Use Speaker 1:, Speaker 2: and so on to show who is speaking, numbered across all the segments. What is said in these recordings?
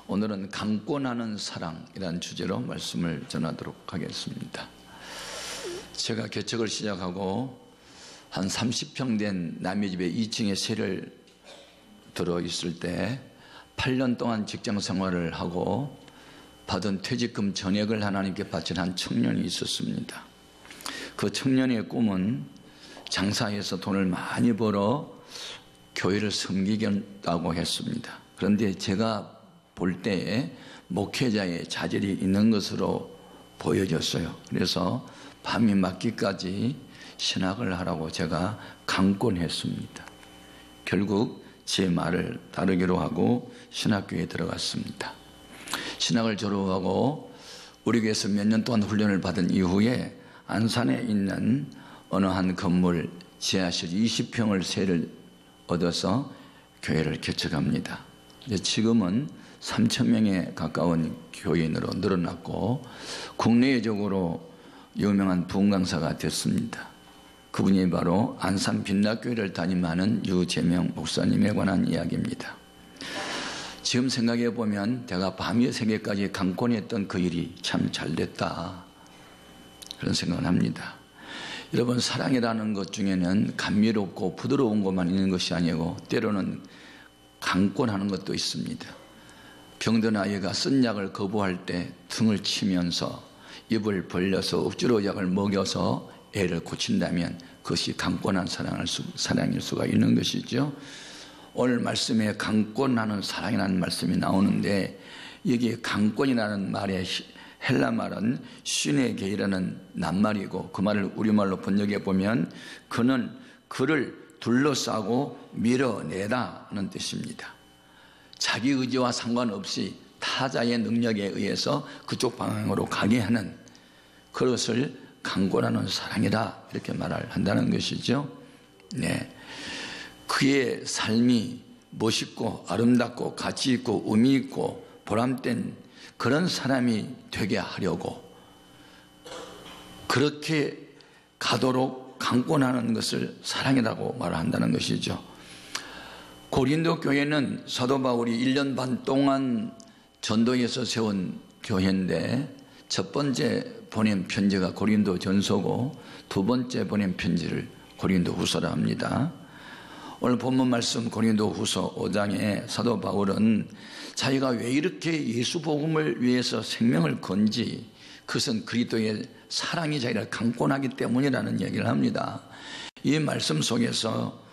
Speaker 1: 오늘은 강권하는 사랑이라는 주제로 말씀을 전하도록 하겠습니다. 제가 개척을 시작하고 한 30평 된 남의 집에 2층에 세를 들어있을 때 8년 동안 직장 생활을 하고 받은 퇴직금 전액을 하나님께 바친 한 청년이 있었습니다. 그 청년의 꿈은 장사해서 돈을 많이 벌어 교회를 섬기겠다고 했습니다. 그런데 제가 볼 때에 목회자의 자질이 있는 것으로 보여졌어요. 그래서 밤이 맞기까지 신학을 하라고 제가 강권했습니다. 결국 제 말을 따르기로 하고 신학교에 들어갔습니다. 신학을 졸업하고 우리 교회에서 몇 년 동안 훈련을 받은 이후에 안산에 있는 어느 한 건물 지하실 20평을 세를 얻어서 교회를 개척합니다. 지금은 3,000명에 가까운 교인으로 늘어났고 국내적으로 유명한 부흥 강사가 됐습니다. 그분이 바로 안산 빛락교회를 담임하는 유재명 목사님에 관한 이야기입니다. 지금 생각해 보면 내가 밤이 새게까지 강권했던 그 일이 참 잘됐다, 그런 생각을 합니다. 여러분, 사랑이라는 것 중에는 감미롭고 부드러운 것만 있는 것이 아니고 때로는 강권하는 것도 있습니다. 병든 아이가 쓴 약을 거부할 때 등을 치면서 입을 벌려서 억지로 약을 먹여서 애를 고친다면 그것이 강권한 사랑일 수가 있는 것이죠. 오늘 말씀에 강권하는 사랑이라는 말씀이 나오는데, 여기 강권이라는 말의 헬라 말은 시네게이라는 낱말이고, 그 말을 우리말로 번역해 보면 그는 그를 둘러싸고 밀어내다는 뜻입니다. 자기 의지와 상관없이 타자의 능력에 의해서 그쪽 방향으로 가게 하는 그것을 강권하는 사랑이다, 이렇게 말을 한다는 것이죠. 네. 그의 삶이 멋있고 아름답고 가치 있고 의미 있고 보람된 그런 사람이 되게 하려고 그렇게 가도록 강권하는 것을 사랑이라고 말한다는 것이죠. 고린도 교회는 사도 바울이 1년 반 동안 전도에서 세운 교회인데, 첫 번째 보낸 편지가 고린도 전서고 두 번째 보낸 편지를 고린도 후서라 합니다. 오늘 본문 말씀 고린도 후서 5장에 사도 바울은 자기가 왜 이렇게 예수 복음을 위해서 생명을 건지, 그것은 그리스도의 사랑이 자기를 강권하기 때문이라는 얘기를 합니다. 이 말씀 속에서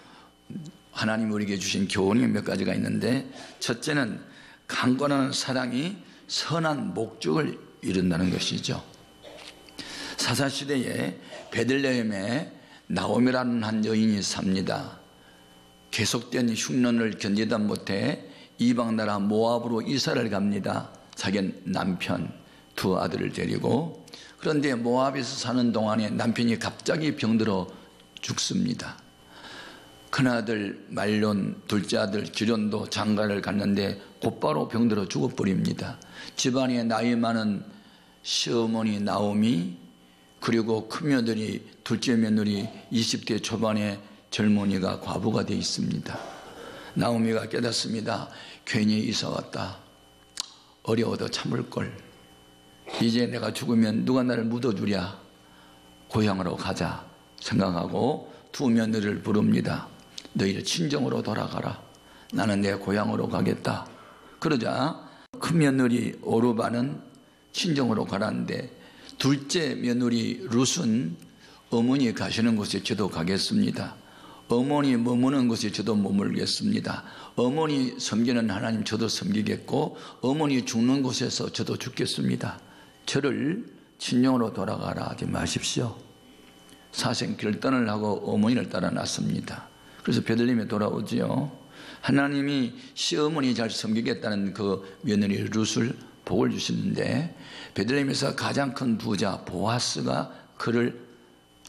Speaker 1: 하나님이 우리에게 주신 교훈이 몇 가지가 있는데, 첫째는 강권하는 사랑이 선한 목적을 이룬다는 것이죠. 사사시대에 베들레헴에 나오미라는 한 여인이 삽니다. 계속된 흉년을 견디다 못해 이방 나라 모압으로 이사를 갑니다. 자기 남편 두 아들을 데리고. 그런데 모압에서 사는 동안에 남편이 갑자기 병들어 죽습니다. 큰아들 말론, 둘째 아들 기련도 장가를 갔는데 곧바로 병들어 죽어버립니다. 집안에 나이 많은 시어머니 나오미, 그리고 큰며느리, 둘째 며느리 20대 초반의 젊은이가 과부가 되어 있습니다. 나오미가 깨닫습니다. 괜히 이사 왔다. 어려워도 참을걸. 이제 내가 죽으면 누가 나를 묻어주랴. 고향으로 가자 생각하고 두 며느리를 부릅니다. 너희 친정으로 돌아가라. 나는 내 고향으로 가겠다. 그러자 큰 며느리 오르바는 친정으로 가라는데, 둘째 며느리 룻은 어머니 가시는 곳에 저도 가겠습니다. 어머니 머무는 곳에 저도 머물겠습니다. 어머니 섬기는 하나님 저도 섬기겠고, 어머니 죽는 곳에서 저도 죽겠습니다. 저를 친정으로 돌아가라 하지 마십시오. 사생 결단을 하고 어머니를 따라 났습니다. 그래서 베들레헴에 돌아오지요. 하나님이 시어머니 잘 섬기겠다는 그 며느리 룻을 복을 주시는데, 베들레헴에서 가장 큰 부자 보아스가 그를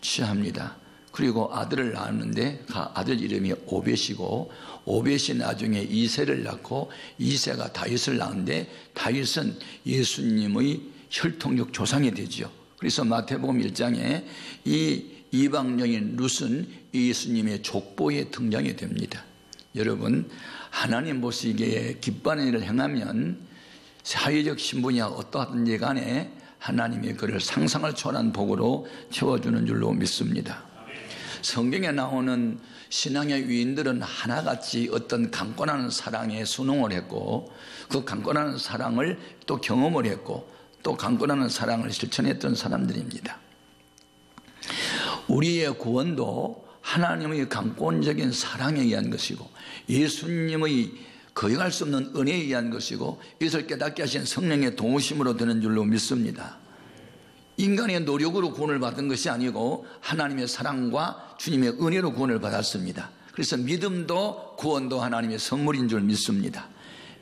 Speaker 1: 취합니다. 그리고 아들을 낳았는데 그 아들 이름이 오벳이고, 오벳이 나중에 이새를 낳고 이새가 다윗을 낳았는데 다윗은 예수님의 혈통적 조상이 되죠. 그래서 마태복음 1장에 이 이방 여인 룻은 예수님의 족보에 등장이 됩니다. 여러분, 하나님 보시기에 기뻐하는 일을 행하면 사회적 신분이야 어떠하든지 간에 하나님이 그를 상상을 초월한 복으로 채워주는 줄로 믿습니다. 성경에 나오는 신앙의 위인들은 하나같이 어떤 강권하는 사랑에 순응을 했고, 그 강권하는 사랑을 또 경험을 했고, 또 강권하는 사랑을 실천했던 사람들입니다. 우리의 구원도 하나님의 강권적인 사랑에 의한 것이고, 예수님의 거역할 수 없는 은혜에 의한 것이고, 이것을 깨닫게 하신 성령의 도우심으로 되는 줄로 믿습니다. 인간의 노력으로 구원을 받은 것이 아니고 하나님의 사랑과 주님의 은혜로 구원을 받았습니다. 그래서 믿음도 구원도 하나님의 선물인 줄 믿습니다.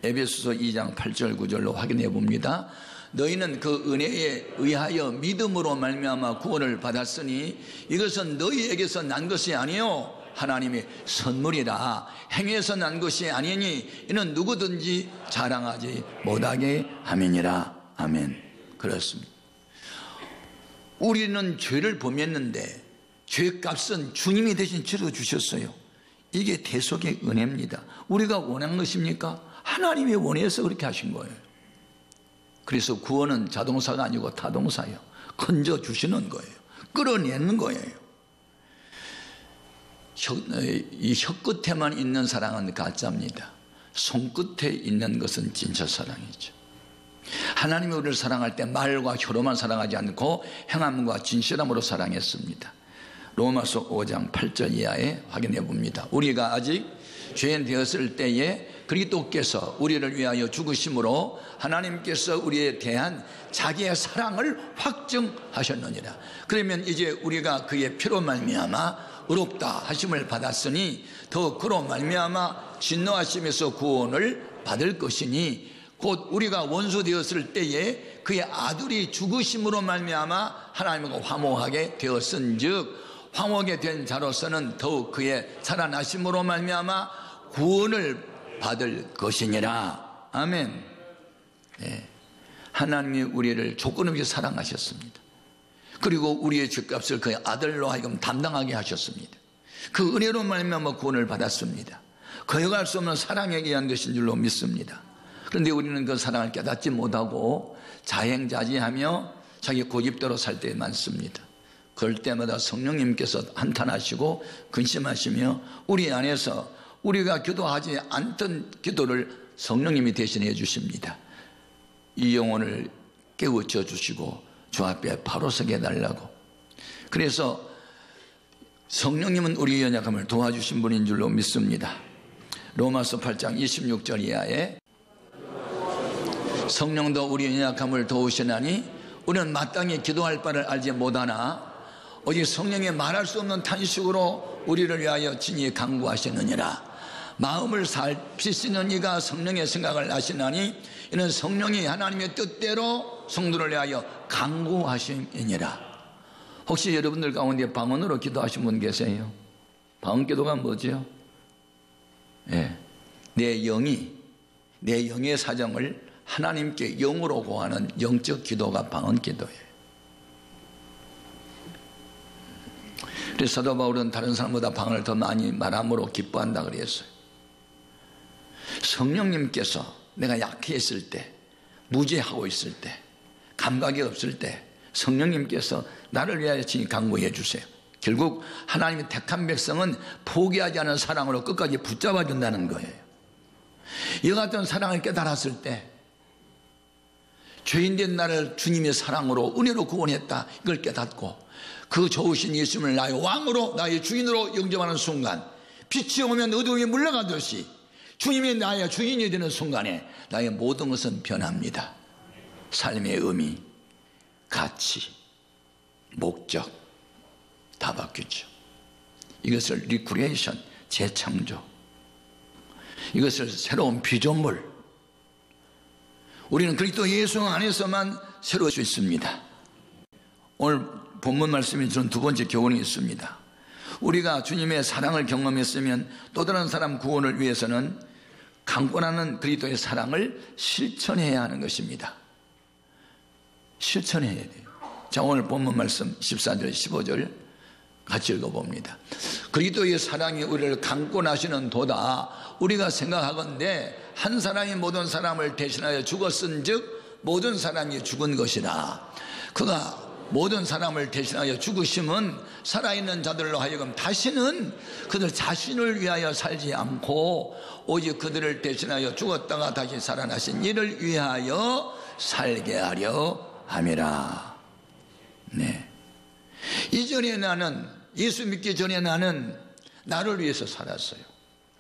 Speaker 1: 에베소서 2장 8절 9절로 확인해 봅니다. 너희는 그 은혜에 의하여 믿음으로 말미암아 구원을 받았으니 이것은 너희에게서 난 것이 아니요 하나님의 선물이라. 행위에서 난 것이 아니니 이는 누구든지 자랑하지 못하게 함이니라. 아멘. 그렇습니다. 우리는 죄를 범했는데 죄값은 주님이 대신 치러주셨어요. 이게 대속의 은혜입니다. 우리가 원한 것입니까? 하나님이 원해서 그렇게 하신 거예요. 그래서 구원은 자동사가 아니고 타동사예요. 건져주시는 거예요. 끌어내는 거예요. 이 혀끝에만 있는 사랑은 가짜입니다. 손끝에 있는 것은 진짜 사랑이죠. 하나님이 우리를 사랑할 때 말과 혀로만 사랑하지 않고 행함과 진실함으로 사랑했습니다. 로마서 5장 8절 이하에 확인해 봅니다. 우리가 아직 죄인 되었을 때에 그리스도께서 우리를 위하여 죽으심으로 하나님께서 우리에 대한 자기의 사랑을 확증하셨느니라. 그러면 이제 우리가 그의 피로 말미암아 의롭다 하심을 받았으니 더 그로 말미암아 진노하심에서 구원을 받을 것이니 곧 우리가 원수 되었을 때에 그의 아들이 죽으심으로 말미암아 하나님과 화목하게 되었은즉 화목하게 된 자로서는 더욱 그의 살아나심으로 말미암아 구원을 받을 것이니라. 아멘. 네. 하나님이 우리를 조건 없이 사랑하셨습니다. 그리고 우리의 죄값을 그의 아들로 하여금 담당하게 하셨습니다. 그 은혜로 말미암아 구원을 받았습니다. 거역할 수 없는 사랑에 의한 것인 줄로 믿습니다. 그런데 우리는 그 사랑을 깨닫지 못하고 자행자지하며 자기 고집대로 살 때 많습니다. 그럴 때마다 성령님께서 한탄하시고 근심하시며 우리 안에서 우리가 기도하지 않던 기도를 성령님이 대신해 주십니다. 이 영혼을 깨우쳐 주시고 주 앞에 바로 서게 해달라고. 그래서 성령님은 우리의 연약함을 도와주신 분인 줄로 믿습니다. 로마서 8장 26절 이하에 성령도 우리의 연약함을 도우시나니 우리는 마땅히 기도할 바를 알지 못하나 오직 성령의 말할 수 없는 탄식으로 우리를 위하여 친히 간구하시느니라. 마음을 살피시는 이가 성령의 생각을 아시나니 이는 성령이 하나님의 뜻대로 성도를 위하여 간구하심이니라. 혹시 여러분들 가운데 방언으로 기도하신 분 계세요? 방언 기도가 뭐죠? 네. 내 영의 사정을 하나님께 영으로 고하는 영적 기도가 방언 기도예요. 그래서 사도 바울은 다른 사람보다 방언을 더 많이 말함으로 기뻐한다 그랬어요. 성령님께서 내가 약해 있을 때, 무죄하고 있을 때, 감각이 없을 때 성령님께서 나를 위하여 친히 간구해 주세요. 결국 하나님의 택한 백성은 포기하지 않은 사랑으로 끝까지 붙잡아 준다는 거예요. 이와 같은 사랑을 깨달았을 때 죄인된 나를 주님의 사랑으로 은혜로 구원했다 이걸 깨닫고 그 좋으신 예수님을 나의 왕으로 나의 주인으로 영접하는 순간 빛이 오면 어두움이 물러가듯이 주님이 나의 주인이 되는 순간에 나의 모든 것은 변합니다. 삶의 의미, 가치, 목적 다 바뀌죠. 이것을 리크리에이션, 재창조, 이것을 새로운 피조물, 우리는 그리스도 예수 안에서만 새로울 수 있습니다. 오늘 본문 말씀이 저는 두 번째 교훈이 있습니다. 우리가 주님의 사랑을 경험했으면 또 다른 사람 구원을 위해서는 강권하는 그리스도의 사랑을 실천해야 하는 것입니다. 실천해야 돼요. 자, 오늘 본문 말씀 14절 15절 같이 읽어봅니다. 그리스도의 사랑이 우리를 감고 나시는 도다. 우리가 생각하건대 한 사람이 모든 사람을 대신하여 죽었은즉 모든 사람이 죽은 것이라. 그가 모든 사람을 대신하여 죽으심은 살아있는 자들로 하여금 다시는 그들 자신을 위하여 살지 않고 오직 그들을 대신하여 죽었다가 다시 살아나신 이를 위하여 살게 하려 함이라. 네. 이전에 나는, 예수 믿기 전에 나는 나를 위해서 살았어요.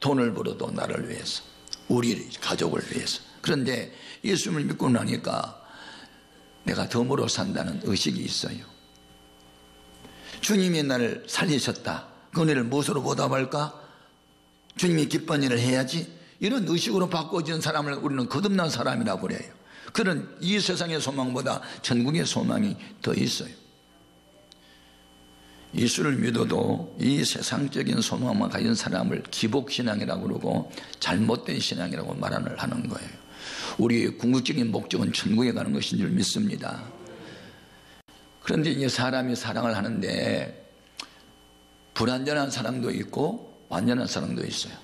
Speaker 1: 돈을 벌어도 나를 위해서, 우리 가족을 위해서. 그런데 예수를 믿고 나니까 내가 덤으로 산다는 의식이 있어요. 주님이 나를 살리셨다. 그 은혜를 무엇으로 보답할까? 주님이 기쁜 일을 해야지. 이런 의식으로 바꿔진 사람을 우리는 거듭난 사람이라고 그래요. 그런 이 세상의 소망보다 천국의 소망이 더 있어요. 예수를 믿어도 이 세상적인 소망만 가진 사람을 기복신앙이라고 그러고 잘못된 신앙이라고 말하는 거예요. 우리의 궁극적인 목적은 천국에 가는 것인 줄 믿습니다. 그런데 이제 사람이 사랑을 하는데 불완전한 사랑도 있고 완전한 사랑도 있어요.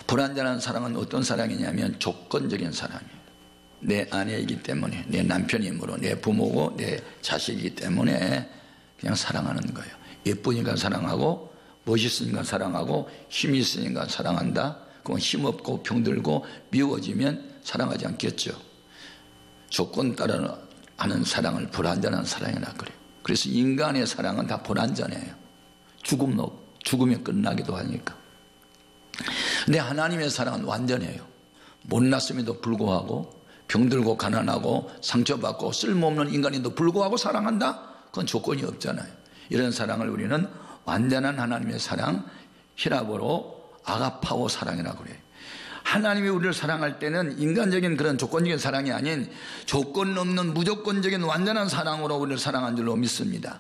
Speaker 1: 불완전한 사랑은 어떤 사랑이냐면 조건적인 사랑이에요. 내 아내이기 때문에, 내 남편이므로, 내 부모고 내 자식이기 때문에 그냥 사랑하는 거예요. 예쁘니까 사랑하고, 멋있으니까 사랑하고, 힘이 있으니까 사랑한다. 그건 힘없고 병들고 미워지면 사랑하지 않겠죠. 조건 따라 하는 사랑을 불완전한 사랑이라 그래요. 그래서 인간의 사랑은 다 불완전해요. 죽으면 끝나기도 하니까. 근데 하나님의 사랑은 완전해요. 못났음에도 불구하고, 병들고 가난하고 상처받고 쓸모없는 인간인데도 불구하고 사랑한다? 그건 조건이 없잖아요. 이런 사랑을 우리는 완전한 하나님의 사랑, 히라보로 아가파오 사랑이라고 그래요. 하나님이 우리를 사랑할 때는 인간적인 그런 조건적인 사랑이 아닌 조건 없는 무조건적인 완전한 사랑으로 우리를 사랑한 줄로 믿습니다.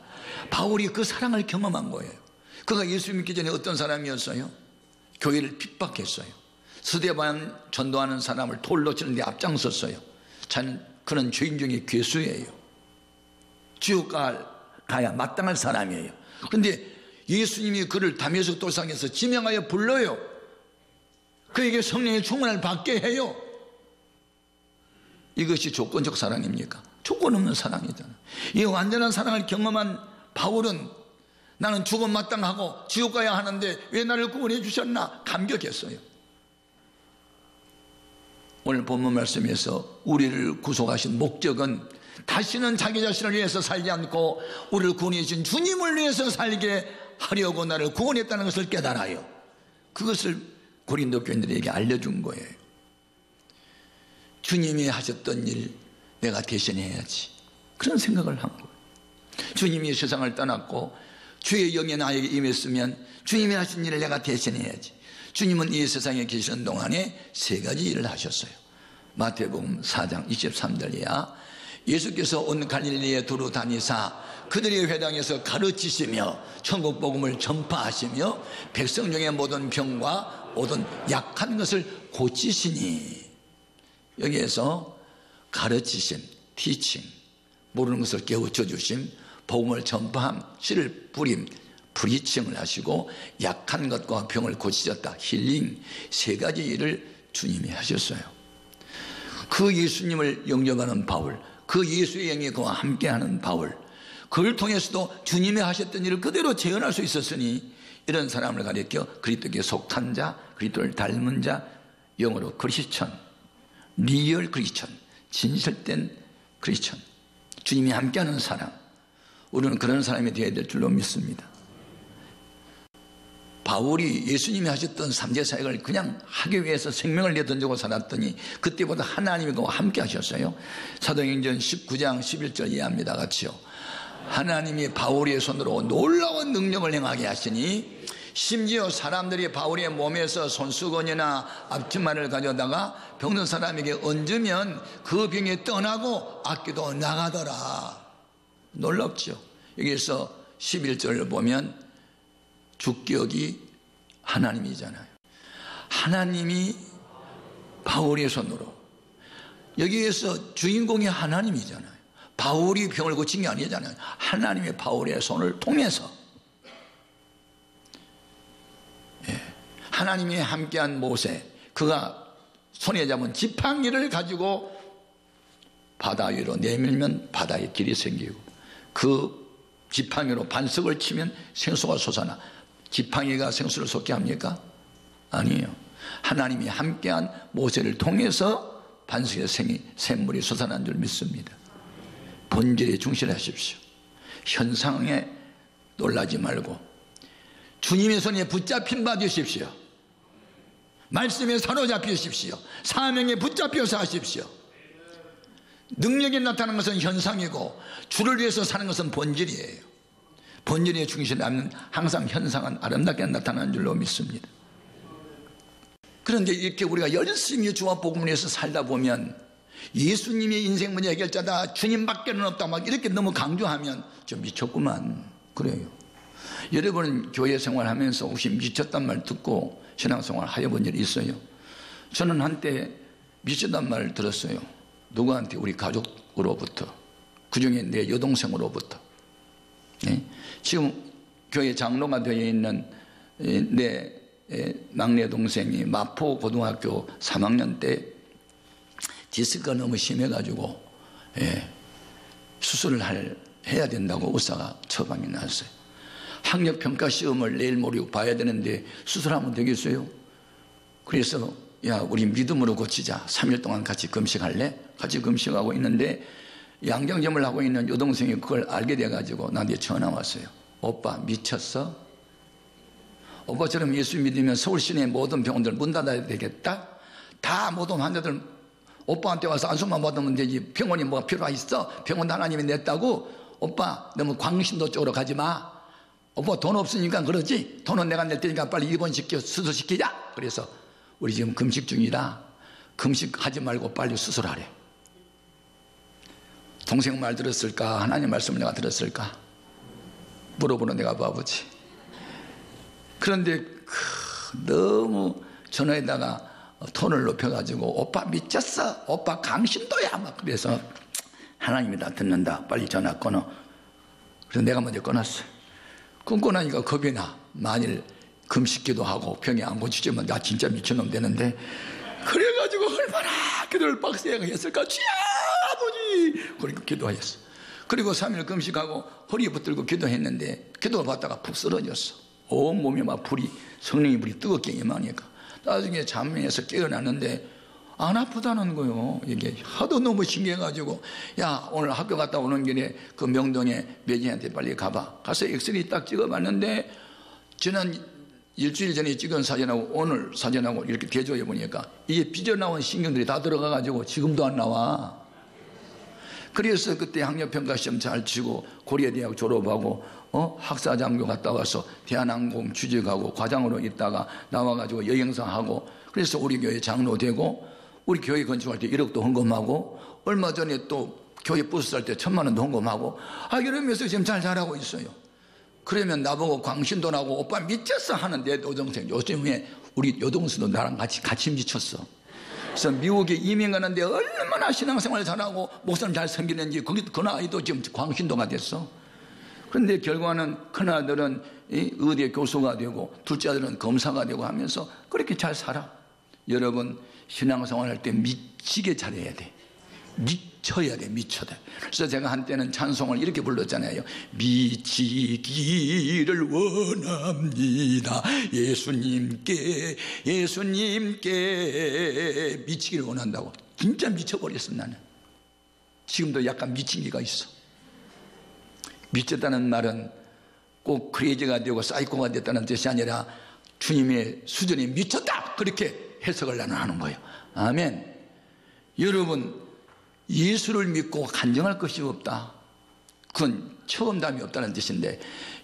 Speaker 1: 바울이 그 사랑을 경험한 거예요. 그가 예수 믿기 전에 어떤 사람이었어요? 교회를 핍박했어요. 스데반 전도하는 사람을 돌로 치는데 앞장섰어요. 그는 죄인 중에 괴수예요. 지옥 가야 마땅할 사람이에요. 그런데 예수님이 그를 다메섹 돌상에서 지명하여 불러요. 그에게 성령의 충만을 받게 해요. 이것이 조건적 사랑입니까? 조건 없는 사랑이잖아요. 이 완전한 사랑을 경험한 바울은 나는 죽음 마땅하고 지옥 가야 하는데 왜 나를 구원해 주셨나 감격했어요. 오늘 본문 말씀에서 우리를 구속하신 목적은 다시는 자기 자신을 위해서 살지 않고 우리를 구원해 주신 주님을 위해서 살게 하려고 나를 구원했다는 것을 깨달아요. 그것을 고린도 교인들에게 알려준 거예요. 주님이 하셨던 일 내가 대신해야지, 그런 생각을 한 거예요. 주님이 세상을 떠났고 주의 영이 나에게 임했으면 주님이 하신 일을 내가 대신해야지. 주님은 이 세상에 계시는 동안에 세 가지 일을 하셨어요. 마태복음 4장 23절이야. 예수께서 온 갈릴리에 두루 다니사 그들의 회당에서 가르치시며 천국 복음을 전파하시며 백성 중에 모든 병과 모든 약한 것을 고치시니. 여기에서 가르치심, 티칭, 모르는 것을 깨우쳐 주심, 복음을 전파함, 씨를 뿌림, 프리칭을 하시고 약한 것과 병을 고치셨다, 힐링, 세 가지 일을 주님이 하셨어요. 그 예수님을 영접하는 바울, 그 예수의 영이 그와 함께하는 바울, 그를 통해서도 주님이 하셨던 일을 그대로 재현할 수 있었으니 이런 사람을 가리켜 그리스도께 속한 자, 그리스도를 닮은 자, 영어로 크리스천, 리얼 크리스천, 진실된 크리스천, 주님이 함께하는 사람, 우리는 그런 사람이 되어야 될 줄로 믿습니다. 바울이 예수님이 하셨던 삼재 사역을 그냥 하기 위해서 생명을 내던지고 살았더니 그때보다 하나님이 그와 함께 하셨어요. 사도행전 19장 11절 이해합니다. 같이요. 하나님이 바울의 손으로 놀라운 능력을 행하게 하시니 심지어 사람들이 바울의 몸에서 손수건이나 앞치마를 가져다가 병든 사람에게 얹으면 그 병이 떠나고 악기도 나가더라. 놀랍죠. 여기서 11절을 보면 주격이 하나님이잖아요. 하나님이 바울의 손으로, 여기에서 주인공이 하나님이잖아요. 바울이 병을 고친 게 아니잖아요. 하나님의 바울의 손을 통해서 하나님이 함께한 모세, 그가 손에 잡은 지팡이를 가지고 바다 위로 내밀면 바다에 길이 생기고, 그 지팡이로 반석을 치면 생수가 솟아나. 지팡이가 생수를 솟게 합니까? 아니에요. 하나님이 함께한 모세를 통해서 반석의 샘물이 솟아난 줄 믿습니다. 본질에 충실하십시오. 현상에 놀라지 말고 주님의 손에 붙잡힌 바 되십시오. 말씀에 사로잡히십시오. 사명에 붙잡혀서 하십시오. 능력이 나타나는 것은 현상이고 주를 위해서 사는 것은 본질이에요. 본질에 충실하면 항상 현상은 아름답게 나타나는 줄로 믿습니다. 그런데 이렇게 우리가 열심히 주와 복음을 위해서 살다 보면 예수님이 인생 문제 해결자다, 주님밖에는 없다, 막 이렇게 너무 강조하면 좀 미쳤구만. 그래요. 여러분은 교회 생활하면서 혹시 미쳤단 말 듣고 신앙생활 하여본 일이 있어요? 저는 한때 미쳤단 말 들었어요. 누구한테? 우리 가족으로부터, 그중에 내 여동생으로부터. 네? 지금 교회 장로가 되어 있는 내 막내 동생이 마포 고등학교 3학년 때 디스크가 너무 심해가지고 수술을 해야 된다고 의사가 처방이 났어요. 학력평가 시험을 내일 모레 봐야 되는데 수술하면 되겠어요? 그래서 야, 우리 믿음으로 고치자. 3일 동안 같이 금식할래? 같이 금식하고 있는데 양장점을 하고 있는 여동생이 그걸 알게 돼가지고 나한테 전화 왔어요. 오빠 미쳤어? 오빠처럼 예수 믿으면 서울 시내 모든 병원들 문 닫아야 되겠다? 다 모든 환자들 오빠한테 와서 안수만 받으면 되지. 병원이 뭐가 필요가 있어? 병원 하나님이 냈다고? 오빠 너무 광신도 쪽으로 가지 마. 오빠 돈 없으니까 그러지? 돈은 내가 낼 테니까 빨리 입원시켜 수술시키자. 그래서 우리 지금 금식 중이라 금식하지 말고 빨리 수술하래. 동생 말 들었을까? 하나님 말씀을 내가 들었을까? 물어보는 내가 바보지. 그런데 너무 전화에다가 톤을 높여가지고 오빠 미쳤어, 오빠 강신도야 막 그래서 하나님이 다 듣는다, 빨리 전화 끊어. 그래서 내가 먼저 끊었어. 끊고 나니까 겁이 나. 만일 금식기도 하고 병이 안 고치지면 나 진짜 미친놈 되는데, 그래가지고 얼마나 기도를 빡세게 했을까. 주여 아버지, 그러니까 기도하였어. 그리고 3일 금식하고 허리 붙들고 기도했는데 기도를 받다가 푹 쓰러졌어. 온 몸이 막 불이, 성령의 불이 뜨겁게 임하니까 나중에 잠에서 깨어났는데 안 아프다는 거요. 이게 하도 너무 신기해가지고, 야 오늘 학교 갔다 오는 길에 그 명동에 매진한테 빨리 가봐. 가서 엑스레이 딱 찍어봤는데 지난 일주일 전에 찍은 사진하고 오늘 사진하고 이렇게 대조해 보니까 이게 삐져나온 신경들이 다 들어가가지고 지금도 안 나와. 그래서 그때 학력평가 시험 잘 치고 고려대학 졸업하고 학사장교 갔다 와서 대한항공 취직하고 과장으로 있다가 나와가지고 여행사하고, 그래서 우리 교회 장로 되고 우리 교회 건축할 때 1억도 헌금하고 얼마 전에 또 교회 부스 살 때 1,000만 원도 헌금하고 이러면서 지금 잘 자라고 있어요. 그러면 나보고 광신도라고 오빠 미쳤어 하는 내 여동생, 요즘에 우리 여동생도 나랑 같이 미쳤어. 그래서 미국에 이민 가는데 얼마나 신앙생활 잘하고 목사님 잘 섬기는지 그 아이도 지금 광신도가 됐어. 그런데 결과는 큰아들은 의대 교수가 되고 둘째 아들은 검사가 되고 하면서 그렇게 잘 살아. 여러분 신앙생활 할 때 미치게 잘해야 돼. 미쳐야 돼. 미쳐야 돼. 그래서 제가 한때는 찬송을 이렇게 불렀잖아요. 미치기를 원합니다. 예수님께 미치기를 원한다고. 진짜 미쳐버렸어 나는. 지금도 약간 미친 게가 있어. 미쳤다는 말은 꼭 크레이지가 되고 사이코가 됐다는 뜻이 아니라 주님의 수준이 미쳤다, 그렇게 해석을 나는 하는 거예요. 아멘. 여러분 예수를 믿고 간증할 것이 없다, 그건 처음담이 없다는 뜻인데,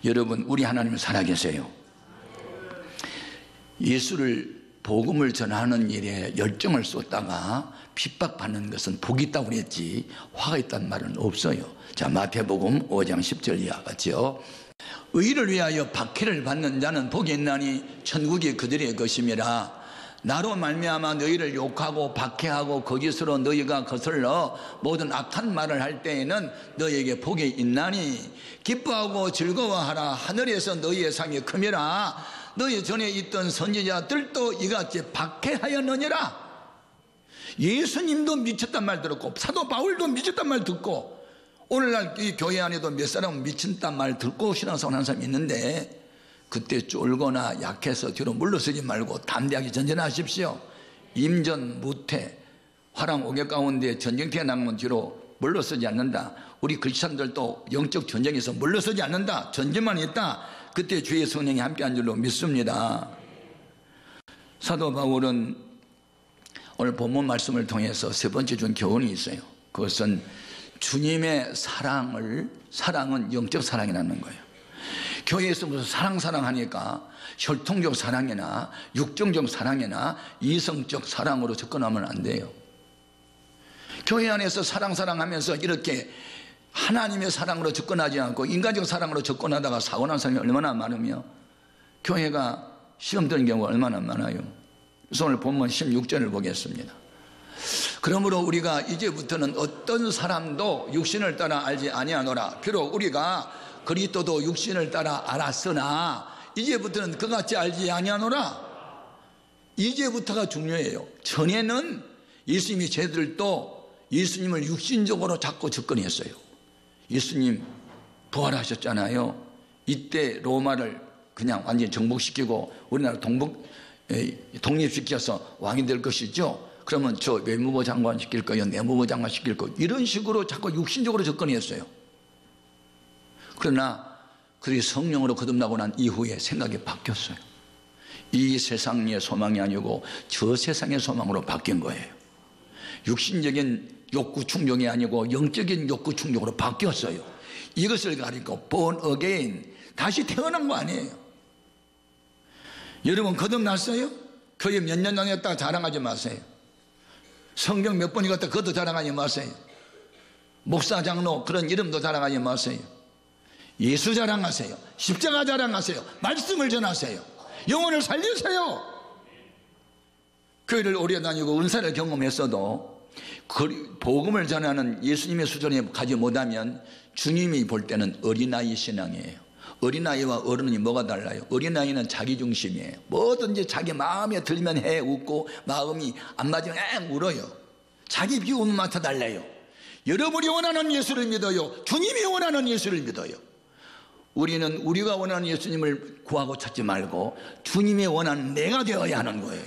Speaker 1: 여러분 우리 하나님은 살아계세요. 예수를 복음을 전하는 일에 열정을 쏟다가 핍박받는 것은 복이 있다고 그랬지 화가 있다는 말은 없어요. 자, 마태복음 5장 10절 이하 같죠. 의를 위하여 박해를 받는 자는 복이 있나니 천국이 그들의 것임이라. 나로 말미암아 너희를 욕하고 박해하고 거짓으로 너희가 거슬러 모든 악한 말을 할 때에는 너희에게 복이 있나니 기뻐하고 즐거워하라. 하늘에서 너희의 상이 큼이라. 너희 전에 있던 선지자들도 이같이 박해하였느니라. 예수님도 미쳤단 말 들었고 사도 바울도 미쳤단 말 듣고 오늘날 이 교회 안에도 몇 사람은 미친단 말 듣고 신앙생활 하는 사람이 있는데, 그때 쫄거나 약해서 뒤로 물러서지 말고 담대하게 전진하십시오. 임전 무태 화랑 오개 가운데 전쟁터에 나가면 뒤로 물러서지 않는다. 우리 크리스찬들도 영적 전쟁에서 물러서지 않는다. 전쟁만 있다. 그때 주의 성령이 함께한 줄로 믿습니다. 사도 바울은 오늘 본문 말씀을 통해서 세 번째 준 교훈이 있어요. 그것은 주님의 사랑은 영적 사랑이라는 거예요. 교회에서 무슨 사랑하니까 혈통적 사랑이나 육정적 사랑이나 이성적 사랑으로 접근하면 안 돼요. 교회 안에서 사랑하면서 이렇게 하나님의 사랑으로 접근하지 않고 인간적 사랑으로 접근하다가 사고 난 사람이 얼마나 많으며 교회가 시험 드는 경우가 얼마나 많아요. 그래서 오늘 본문 16절을 보겠습니다. 그러므로 우리가 이제부터는 어떤 사람도 육신을 따라 알지 아니하노라. 비록 우리가 그리스도도 육신을 따라 알았으나 이제부터는 그같이 알지 아니하노라. 이제부터가 중요해요. 전에는 예수님이 쟤들도 예수님을 육신적으로 자꾸 접근했어요. 예수님 부활하셨잖아요. 이때 로마를 그냥 완전히 정복시키고 우리나라 독립시켜서 왕이 될 것이죠. 그러면 저 외무부 장관 시킬 거예요, 내무부 장관 시킬 거예요, 이런 식으로 자꾸 육신적으로 접근했어요. 그러나 그들이 성령으로 거듭나고 난 이후에 생각이 바뀌었어요. 이 세상의 소망이 아니고 저 세상의 소망으로 바뀐 거예요. 육신적인 욕구 충족이 아니고 영적인 욕구 충족으로 바뀌었어요. 이것을 가리고 born again, 다시 태어난 거 아니에요. 여러분 거듭났어요? 교회 몇 년 다녔다가 자랑하지 마세요. 성경 몇 번 읽었다 그것도 자랑하지 마세요. 목사 장로 그런 이름도 자랑하지 마세요. 예수 자랑하세요. 십자가 자랑하세요. 말씀을 전하세요. 영혼을 살리세요. 교회를 오래 다니고 은사를 경험했어도 복음을 전하는 예수님의 수준에 가지 못하면 주님이 볼 때는 어린아이 신앙이에요. 어린아이와 어른이 뭐가 달라요? 어린아이는 자기중심이에요. 뭐든지 자기 마음에 들면 해 웃고 마음이 안 맞으면 울어요. 자기 비움 맡아달래요. 여러분이 원하는 예수를 믿어요? 주님이 원하는 예수를 믿어요? 우리는 우리가 원하는 예수님을 구하고 찾지 말고 주님이 원하는 내가 되어야 하는 거예요.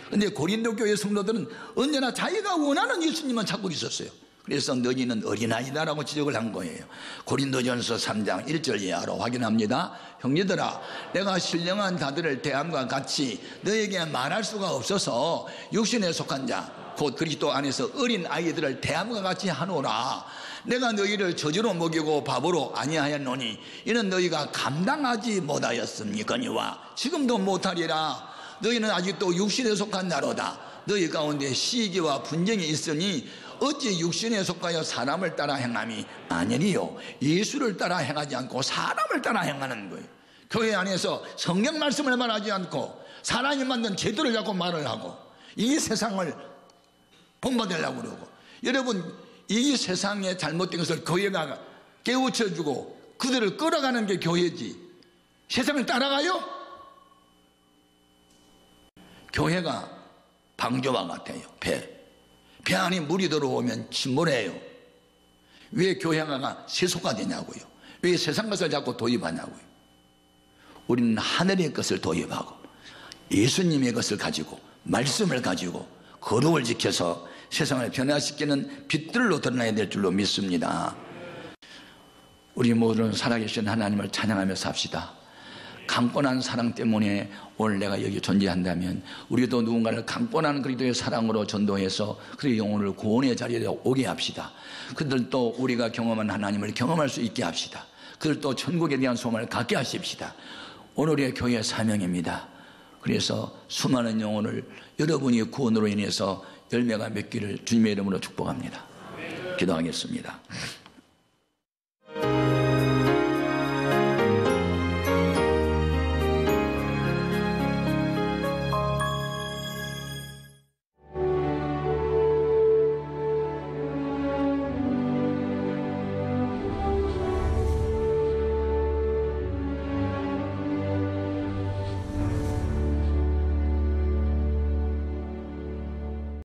Speaker 1: 근데 고린도 교회 성도들은 언제나 자기가 원하는 예수님만 찾고 있었어요. 그래서 너희는 어린아이다라고 지적을 한 거예요. 고린도전서 3장 1절 이하로 확인합니다. 형제들아, 내가 신령한 자들을 대함과 같이 너에게 말할 수가 없어서 육신에 속한 자 곧 그리스도 안에서 어린 아이들을 대함과 같이 하노라. 내가 너희를 저주로 먹이고 바보로 아니하였노니 이는 너희가 감당하지 못하였습니까니와 지금도 못하리라. 너희는 아직도 육신에 속한 자로다. 너희 가운데 시기와 분쟁이 있으니 어찌 육신에 속하여 사람을 따라 행함이 아니리요. 예수를 따라 행하지 않고 사람을 따라 행하는 거예요. 교회 안에서 성경 말씀을 말하지 않고 사람이 만든 제도를 갖고 말을 하고 이 세상을 본받으려고 그러고, 여러분 이 세상에 잘못된 것을 교회가 깨우쳐주고 그들을 끌어가는 게 교회지 세상을 따라가요? 교회가 방조와 같아요. 배 안에 물이 들어오면 침몰해요. 왜 교회가 세속화 되냐고요. 왜 세상 것을 자꾸 도입하냐고요. 우리는 하늘의 것을 도입하고 예수님의 것을 가지고 말씀을 가지고 거룩을 지켜서 세상을 변화시키는 빛들로 드러나야 될 줄로 믿습니다. 우리 모두는 살아계신 하나님을 찬양하며 삽시다. 강권한 사랑 때문에 오늘 내가 여기 존재한다면 우리도 누군가를 강권한 그리스도의 사랑으로 전도해서 그의 영혼을 구원의 자리에 오게 합시다. 그들도 우리가 경험한 하나님을 경험할 수 있게 합시다. 그들도 천국에 대한 소망을 갖게 하십시다. 오늘의 교회의 사명입니다. 그래서 수많은 영혼을 여러분이 구원으로 인해서 열매가 맺기를 주님의 이름으로 축복합니다. 기도하겠습니다.